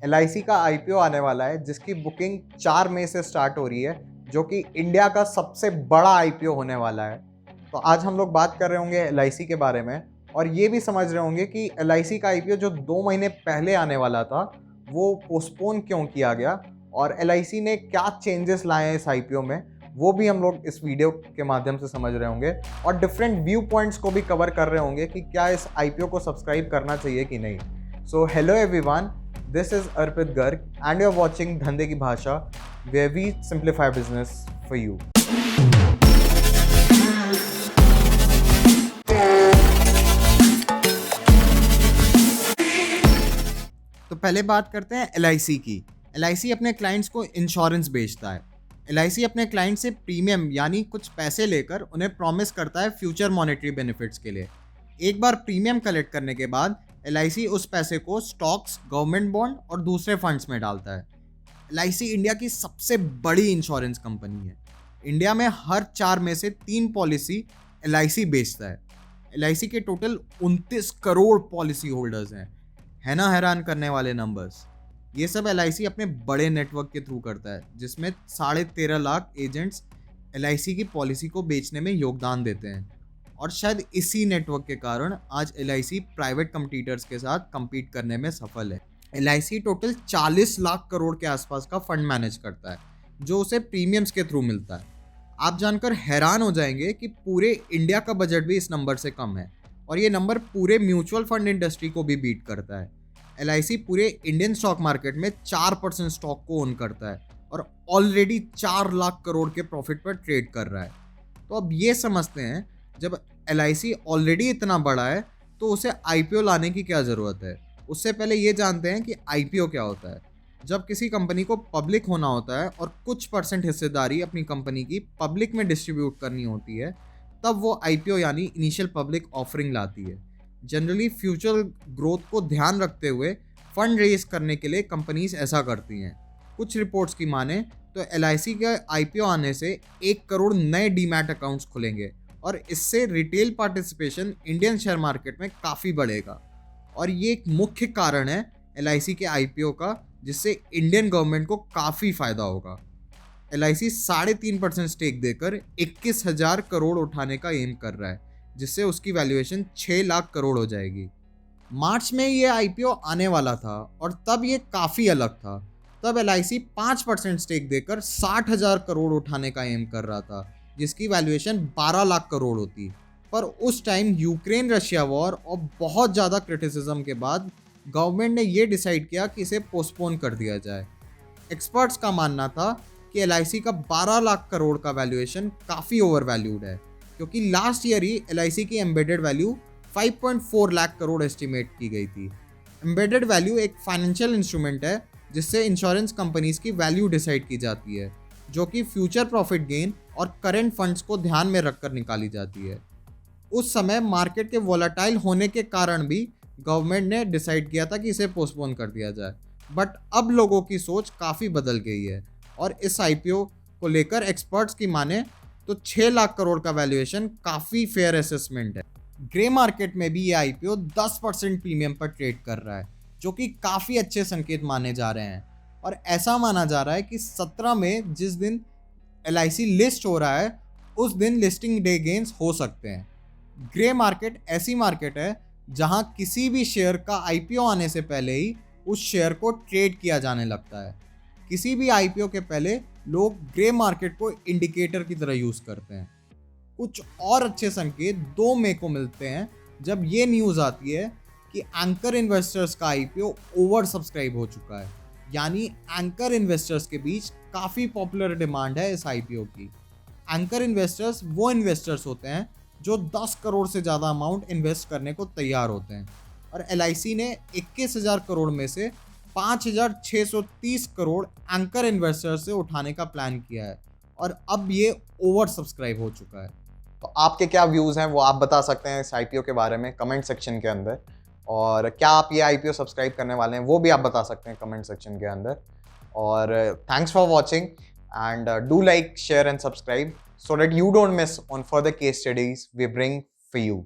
LIC का IPO आने वाला है जिसकी बुकिंग 4 मई से स्टार्ट हो रही है, जो कि इंडिया का सबसे बड़ा IPO होने वाला है। तो आज हम लोग बात कर रहे होंगे LIC के बारे में और ये भी समझ रहे होंगे कि LIC का IPO जो 2 महीने पहले आने वाला था वो पोस्टपोन क्यों किया गया और LIC ने क्या चेंजेस लाए हैं इस IPO में, वो भी हम लोग इस वीडियो के माध्यम से समझ रहे होंगे और डिफरेंट व्यू पॉइंट्स को भी कवर कर रहे होंगे कि क्या इस IPO को सब्सक्राइब करना चाहिए कि नहीं। So hello everyone, this is Arpit Garg and you are watching धंधे की भाषा, where we simplify business for you. तो पहले बात करते हैं LIC की। LIC अपने क्लाइंट्स को इंश्योरेंस बेचता है। LIC अपने क्लाइंट से प्रीमियम यानी कुछ पैसे लेकर उन्हें प्रॉमिस करता है फ्यूचर मॉनेटरी बेनिफिट्स के लिए। एक बार प्रीमियम कलेक्ट करने के बाद LIC उस पैसे को स्टॉक्स, गवर्नमेंट बॉन्ड और दूसरे फंड्स में डालता है। LIC इंडिया की सबसे बड़ी इंश्योरेंस कंपनी है। इंडिया में हर 4 में से 3 पॉलिसी LIC बेचता है। LIC के टोटल 29 करोड़ पॉलिसी होल्डर्स हैं। है ना हैरान करने वाले नंबर्स। ये सब LIC अपने बड़े नेटवर्क के थ्रू करता है, जिसमें 13.5 लाख एजेंट्स LIC की पॉलिसी को बेचने में योगदान देते हैं। और शायद इसी नेटवर्क के कारण आज LIC प्राइवेट कंपटीटर्स के साथ compete करने में सफल है। LIC टोटल 40 लाख करोड़ के आसपास का फंड मैनेज करता है, जो उसे प्रीमियम्स के थ्रू मिलता है। आप जानकर हैरान हो जाएंगे कि पूरे इंडिया का बजट भी इस नंबर से कम है और ये नंबर पूरे म्यूचुअल फंड इंडस्ट्री को भी बीट करता है। LIC पूरे इंडियन स्टॉक मार्केट में 4% स्टॉक को ओन करता है और ऑलरेडी 4 लाख करोड़ के प्रॉफिट पर ट्रेड कर रहा है। तो अब ये समझते हैं, जब LIC ऑलरेडी इतना बड़ा है तो उसे IPO लाने की क्या ज़रूरत है। उससे पहले ये जानते हैं कि IPO क्या होता है। जब किसी कंपनी को पब्लिक होना होता है और कुछ परसेंट हिस्सेदारी अपनी कंपनी की पब्लिक में डिस्ट्रीब्यूट करनी होती है, तब वो IPO यानी इनिशियल पब्लिक ऑफरिंग लाती है। जनरली फ्यूचर ग्रोथ को ध्यान रखते हुए फंड रेज करने के लिए कंपनीज ऐसा करती हैं। कुछ रिपोर्ट्स की माने तो LIC के IPO आने से 1 करोड़ नए डीमैट अकाउंट्स खुलेंगे और इससे retail participation Indian share market में काफ़ी बढ़ेगा। और ये एक मुख्य कारण है LIC के IPO का, जिससे इंडियन गवर्नमेंट को काफ़ी फ़ायदा होगा। LIC 3.5% स्टेक देकर 21,000 करोड़ उठाने का एम कर रहा है, जिससे उसकी वैल्यूएशन 6 लाख करोड़ हो जाएगी। मार्च में ये IPO आने वाला था और तब ये काफ़ी अलग था। तब LIC 5% स्टेक देकर 60,000 करोड़ उठाने का एम कर रहा था, जिसकी वैल्यूएशन 12 लाख करोड़ होती। पर उस टाइम यूक्रेन रशिया वॉर और बहुत ज़्यादा क्रिटिसिज्म के बाद गवर्नमेंट ने ये डिसाइड किया कि इसे पोस्टपोन कर दिया जाए। एक्सपर्ट्स का मानना था कि LIC का 12 लाख करोड़ का वैल्यूएशन काफ़ी ओवर वैल्यूड है, क्योंकि लास्ट ईयर ही LIC की embedded value 5.4 lakh crore estimate की गई थी। एम्बेडेड वैल्यू एक फाइनेंशियल इंस्ट्रूमेंट है जिससे इंश्योरेंस कंपनीज की वैल्यू डिसाइड की जाती है, जो कि फ्यूचर प्रॉफिट गेन और करंट फंड्स को ध्यान में रखकर निकाली जाती है। उस समय मार्केट के वोलेटाइल होने के कारण भी गवर्नमेंट ने डिसाइड किया था कि इसे पोस्टपोन कर दिया जाए। बट अब लोगों की सोच काफ़ी बदल गई है और इस IPO को लेकर एक्सपर्ट्स की माने तो 6 लाख करोड़ का वैल्यूएशन काफ़ी फेयर असेसमेंट है। ग्रे मार्केट में भी ये IPO 10% प्रीमियम पर ट्रेड कर रहा है, जो कि काफ़ी अच्छे संकेत माने जा रहे हैं। और ऐसा माना जा रहा है कि 17 में जिस दिन LIC लिस्ट हो रहा है, उस दिन लिस्टिंग डे गेन्स हो सकते हैं। ग्रे मार्केट ऐसी मार्केट है जहां किसी भी शेयर का IPO आने से पहले ही उस शेयर को ट्रेड किया जाने लगता है। किसी भी IPO के पहले लोग ग्रे मार्केट को इंडिकेटर की तरह यूज़ करते हैं। कुछ और अच्छे संकेत 2 मई को मिलते हैं, जब ये न्यूज़ आती है कि एंकर इन्वेस्टर्स का IPO ओवर सब्सक्राइब हो चुका है। यानी एंकर इन्वेस्टर्स के बीच काफ़ी पॉपुलर डिमांड है इस IPO की। एंकर इन्वेस्टर्स वो इन्वेस्टर्स होते हैं जो 10 करोड़ से ज़्यादा अमाउंट इन्वेस्ट करने को तैयार होते हैं और LIC ने 21,000 करोड़ में से 5,630 करोड़ एंकर इन्वेस्टर्स से उठाने का प्लान किया है और अब ये ओवर सब्सक्राइब हो चुका है। तो आपके क्या व्यूज़ हैं वो आप बता सकते हैं इस IPO के बारे में कमेंट सेक्शन के अंदर, और क्या आप ये IPO सब्सक्राइब करने वाले हैं वो भी आप बता सकते हैं कमेंट सेक्शन के अंदर। और thanks for watching and do like, share and subscribe so that you don't miss on further case studies we bring for you.